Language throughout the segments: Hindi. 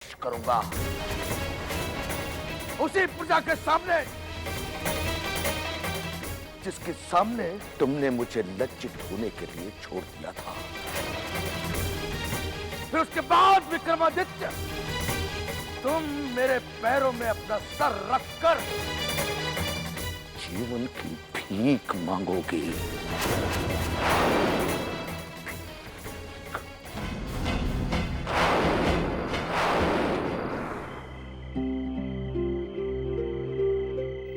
पेश करूंगा, उसी प्रजा के सामने जिसके सामने तुमने मुझे लज्जित होने के लिए छोड़ दिया था। फिर उसके बाद विक्रमादित्य, तुम मेरे पैरों में अपना सर रखकर जीवन की भीख मांगोगी।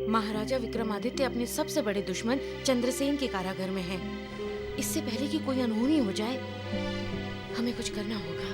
महाराजा विक्रमादित्य अपने सबसे बड़े दुश्मन चंद्रसेन के कारागार में हैं। इससे पहले कि कोई अनहोनी हो जाए, हमें कुछ करना होगा।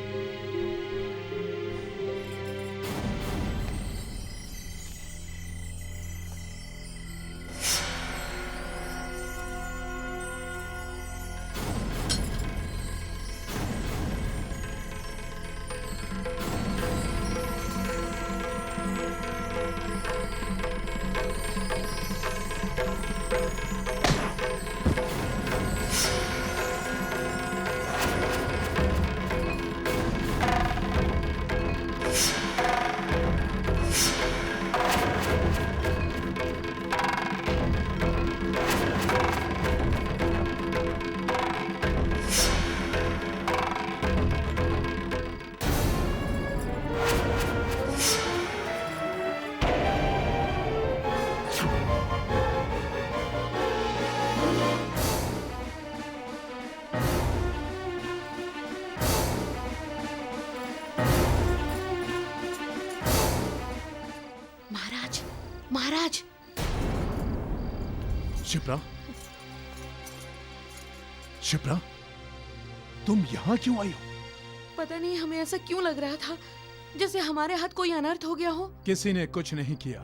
महाराज, शिप्रा, शिप्रा, तुम यहाँ क्यों आई हो? पता नहीं हमें ऐसा क्यों लग रहा था, जैसे हमारे हाथ कोई अनर्थ हो गया हो। किसी ने कुछ नहीं किया,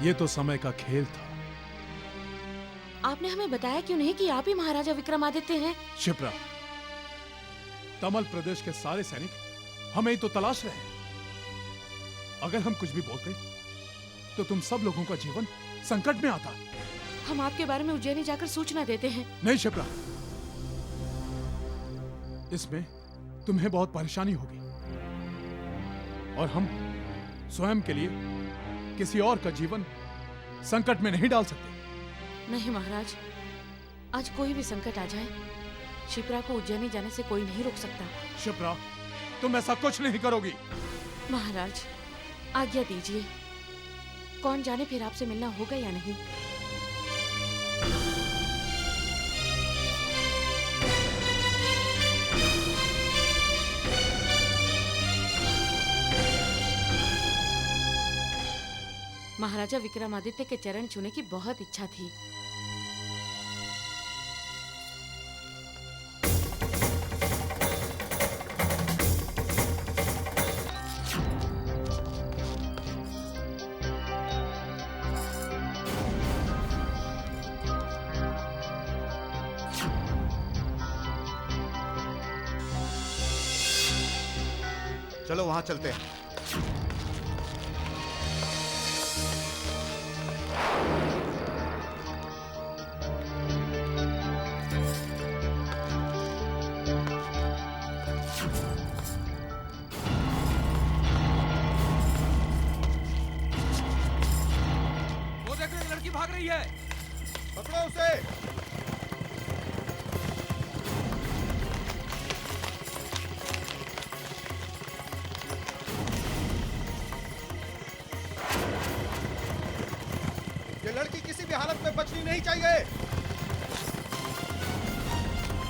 ये तो समय का खेल था। आपने हमें बताया क्यों नहीं कि आप ही महाराजा विक्रमादित्य हैं? शिप्रा, तमल प्रदेश के सारे सैनिक हमें ही तो तलाश रहे हैं। अगर हम कुछ भी बोलते तो तुम सब लोगों का जीवन संकट में आता। हम आपके बारे में उज्जैनी जाकर सूचना देते हैं। नहीं शिप्रा, इसमें तुम्हें बहुत परेशानी होगी और हम स्वयं के लिए किसी और का जीवन संकट में नहीं डाल सकते। नहीं महाराज, आज कोई भी संकट आ जाए, शिप्रा को उज्जैनी जाने से कोई नहीं रोक सकता। शिप्रा, तुम ऐसा कुछ नहीं करोगी। महाराज, आज्ञा दीजिए। कौन जाने फिर आपसे मिलना होगा या नहीं। महाराजा विक्रमादित्य के चरण छूने की बहुत इच्छा थी। चलो वहां चलते हैं। वो देखो, एक लड़की भाग रही है। पकड़ो उसे। ये लड़की किसी भी हालत में बचनी नहीं चाहिए।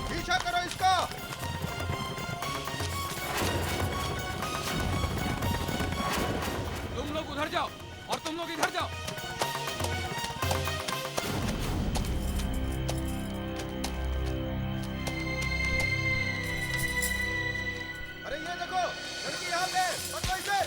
पीछा करो इसका। तुम लोग उधर जाओ और तुम लोग इधर जाओ। अरे ये देखो, लड़की यहाँ पे। पकड़ो इसे।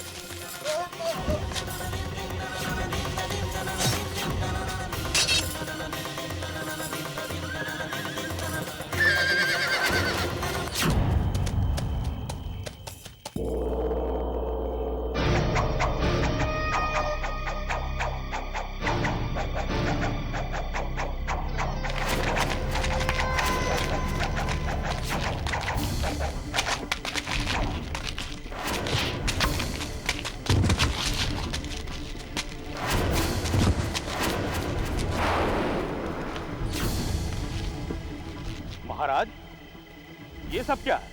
सब क्या है?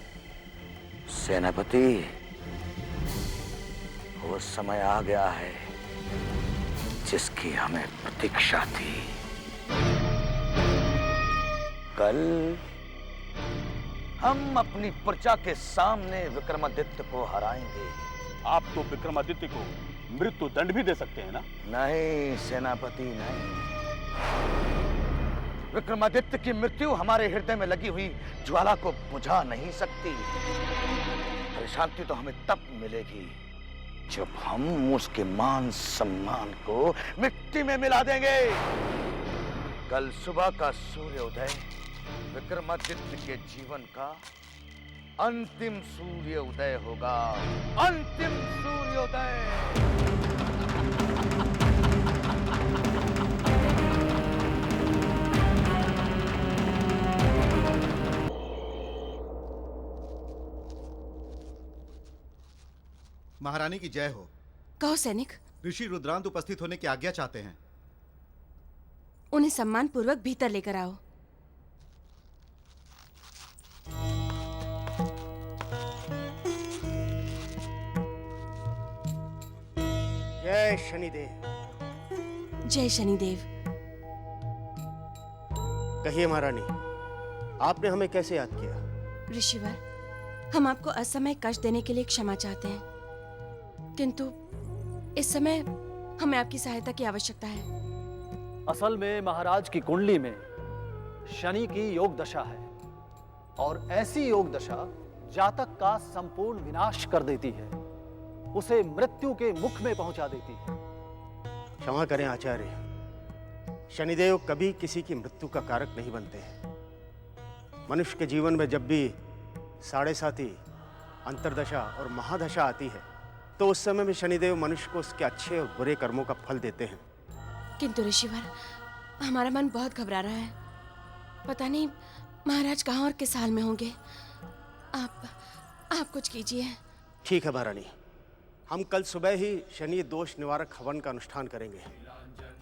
सेनापति, वो समय आ गया है जिसकी हमें प्रतीक्षा थी। कल हम अपनी प्रजा के सामने विक्रमादित्य को हराएंगे। आप तो विक्रमादित्य को मृत्यु दंड भी दे सकते हैं ना? नहीं सेनापति, नहीं। विक्रमादित्य की मृत्यु हमारे हृदय में लगी हुई ज्वाला को बुझा नहीं सकती। शांति तो हमें तब मिलेगी जब हम उसके मान सम्मान को मिट्टी में मिला देंगे। कल सुबह का सूर्योदय विक्रमादित्य के जीवन का अंतिम सूर्योदय होगा। अंतिम सूर्योदय। महारानी की जय हो। कहो सैनिक। ऋषि रुद्रांत उपस्थित होने की आज्ञा चाहते हैं। उन्हें सम्मान पूर्वक भीतर लेकर आओ। जय शनिदेव। जय शनिदेव। कहिए महारानी, आपने हमें कैसे याद किया? ऋषिवर, हम आपको असमय कष्ट देने के लिए क्षमा चाहते हैं, किंतु इस समय हमें आपकी सहायता की आवश्यकता है। असल में महाराज की कुंडली में शनि की योग दशा है और ऐसी योग दशा जातक का संपूर्ण विनाश कर देती है, उसे मृत्यु के मुख में पहुंचा देती है। क्षमा करें आचार्य, शनिदेव कभी किसी की मृत्यु का कारक नहीं बनते हैं। मनुष्य के जीवन में जब भी साढ़े साती, अंतर्दशा और महादशा आती है तो उस समय में शनिदेव मनुष्य को उसके अच्छे और बुरे कर्मों का फल देते हैं। किंतु ऋषिवर, हमारा मन बहुत घबरा रहा है। पता नहीं महाराज कहाँ और किस हाल में होंगे। आप कुछ कीजिए। ठीक है महारानी, हम कल सुबह ही शनि दोष निवारक हवन का अनुष्ठान करेंगे।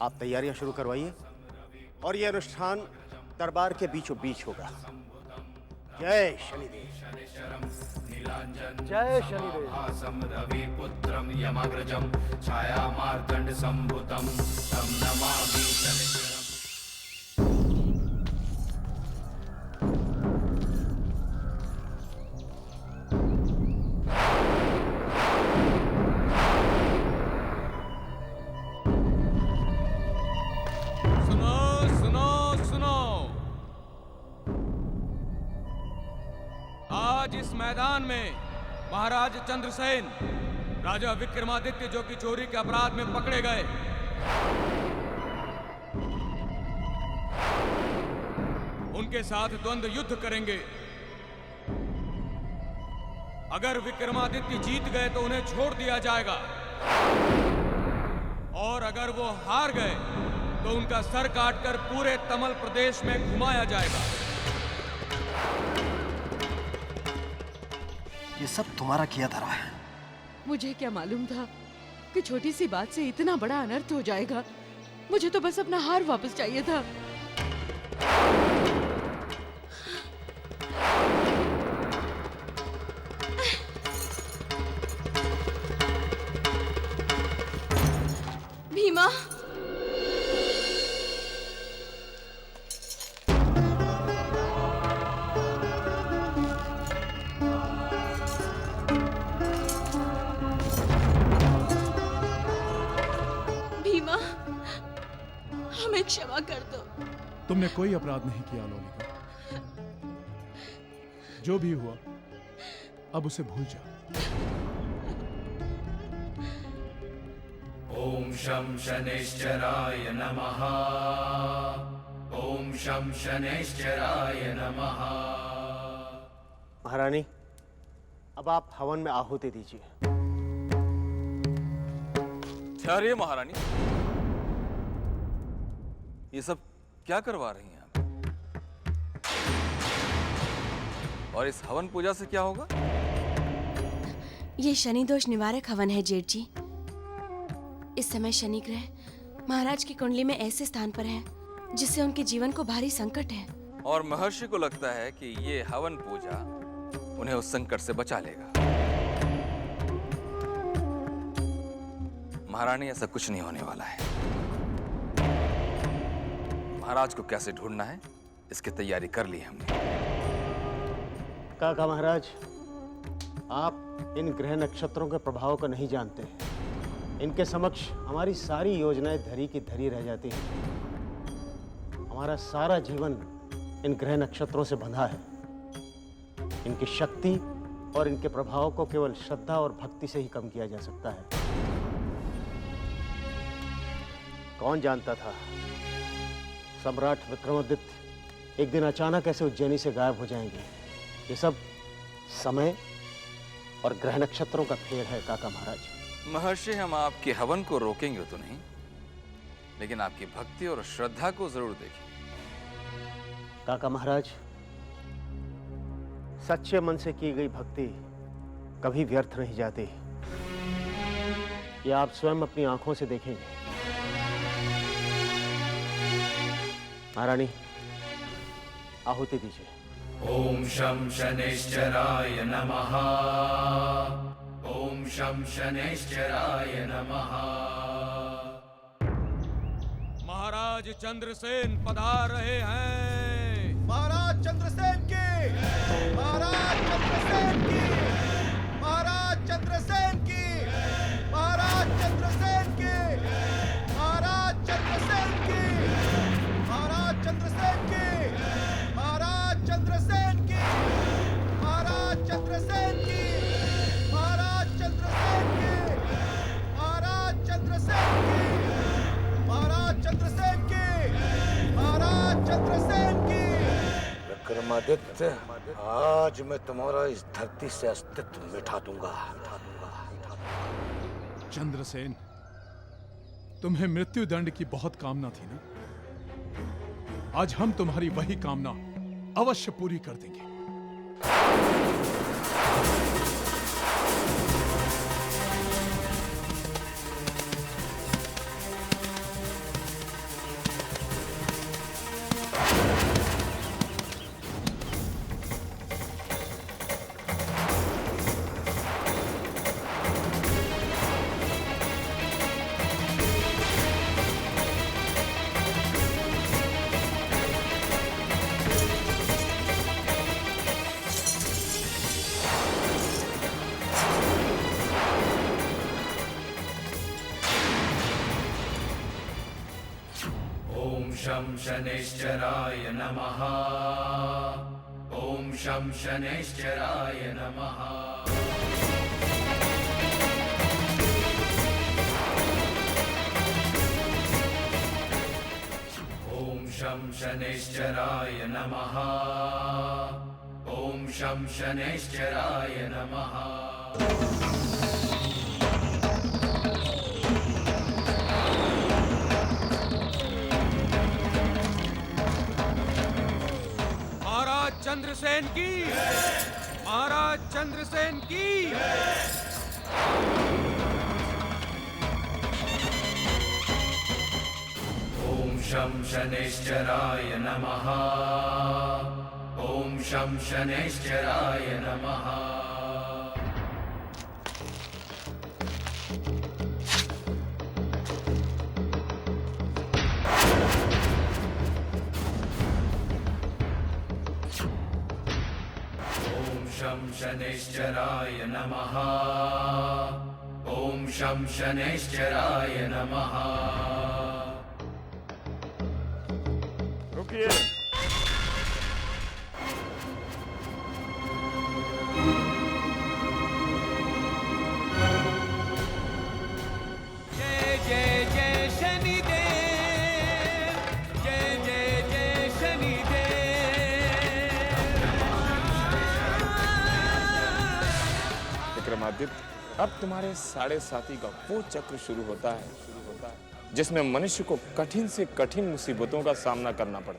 आप तैयारियां शुरू करवाइए और यह अनुष्ठान दरबार के बीचों बीच होगा। जय शनिदेव। जय शनिदेव। रविपुत्रं यमग्रजं छाया मार्तंड संभुतं तं नमामि शनिश्चरम्। आज इस मैदान में महाराज चंद्रसेन, राजा विक्रमादित्य जो कि चोरी के अपराध में पकड़े गए, उनके साथ द्वंद्व युद्ध करेंगे। अगर विक्रमादित्य जीत गए तो उन्हें छोड़ दिया जाएगा और अगर वो हार गए तो उनका सर काटकर पूरे तमल प्रदेश में घुमाया जाएगा। ये सब तुम्हारा किया धरा है। मुझे क्या मालूम था कि छोटी सी बात से इतना बड़ा अनर्थ हो जाएगा। मुझे तो बस अपना हार वापस चाहिए था। भीमा, हमें क्षमा कर दो। तुमने कोई अपराध नहीं किया लोलिका। जो भी हुआ अब उसे भूल जाओ। ओम शं शनैश्चराय नमः। ओम शं शनैश्चराय नमः। महारानी, अब आप हवन में आहुति दीजिए। ठहरिए महारानी, ये सब क्या करवा रही हैं आप? और इस हवन पूजा से क्या होगा? ये शनि दोष निवारक हवन है जेठ जी। इस समय शनि ग्रह महाराज की कुंडली में ऐसे स्थान पर है जिससे उनके जीवन को भारी संकट है। और महर्षि को लगता है कि ये हवन पूजा उन्हें उस संकट से बचा लेगा। महारानी, ऐसा कुछ नहीं होने वाला है। महाराज को कैसे ढूंढना है इसकी तैयारी कर ली हमने। काका महाराज, आप इन ग्रह नक्षत्रों के प्रभाव को नहीं जानते हैं। इनके समक्ष हमारी सारी योजनाएं धरी की धरी रह जाती हैं। हमारा सारा जीवन इन ग्रह नक्षत्रों से बंधा है। इनकी शक्ति और इनके प्रभाव को केवल श्रद्धा और भक्ति से ही कम किया जा सकता है। कौन जानता था सम्राट विक्रमादित्य एक दिन अचानक ऐसे उज्जैनी से गायब हो जाएंगे। ये सब समय और ग्रह नक्षत्रों का खेल है काका महाराज। महर्षि, हम आपके हवन को रोकेंगे तो नहीं, लेकिन आपकी भक्ति और श्रद्धा को जरूर देखेंगे। काका महाराज, सच्चे मन से की गई भक्ति कभी व्यर्थ नहीं जाती। ये आप स्वयं अपनी आंखों से देखेंगे। महारानी, आहुति दीजिए। ओम शं शनैश्चराय नमः। ओम शं शनैश्चराय नमः। महाराज चंद्रसेन पधार रहे हैं। महाराज चंद्रसेन की, महाराज चंद्रसेन की, महाराज चंद्रसेन की, महाराज चंद्रसेन की, महाराज चंद्रसेन की, महाराज चंद्रसेन की, महाराज चंद्रसेन की, महाराज चंद्रसेन की, महाराज चंद्रसेन की, महाराज चंद्रसेन की, महाराज चंद्रसेन की, महाराज चंद्रसेन की। विक्रमादित्य, आज मैं तुम्हारा इस धरती से अस्तित्व मिटा दूंगा। चंद्रसेन, तुम्हें मृत्यु दंड की बहुत कामना थी ना? आज हम तुम्हारी वही कामना अवश्य पूरी कर देंगे। ओम शं शनैश्चराय नमः। ओम शं शनैश्चराय नमः। ओम शं शनैश्चराय नमः। ओम शं शनैश्चराय नमः। महाराज चंद्रसेन की, महाराज चंद्रसेन की। ओम शं शनैश्चराय नमः। ओम शं शनैश्चराय नमः। ओम शं शनैश्चराय नमः। ओम शं शनैश्चराय नमः। रुकिए। जय जय जय शनिदेव, जय जय जय शनिदेव। विक्रमादित्य, अब तुम्हारे साढ़े साथी का वो चक्र शुरू होता है जिसमें मनुष्य को कठिन से कठिन मुसीबतों का सामना करना पड़ता है।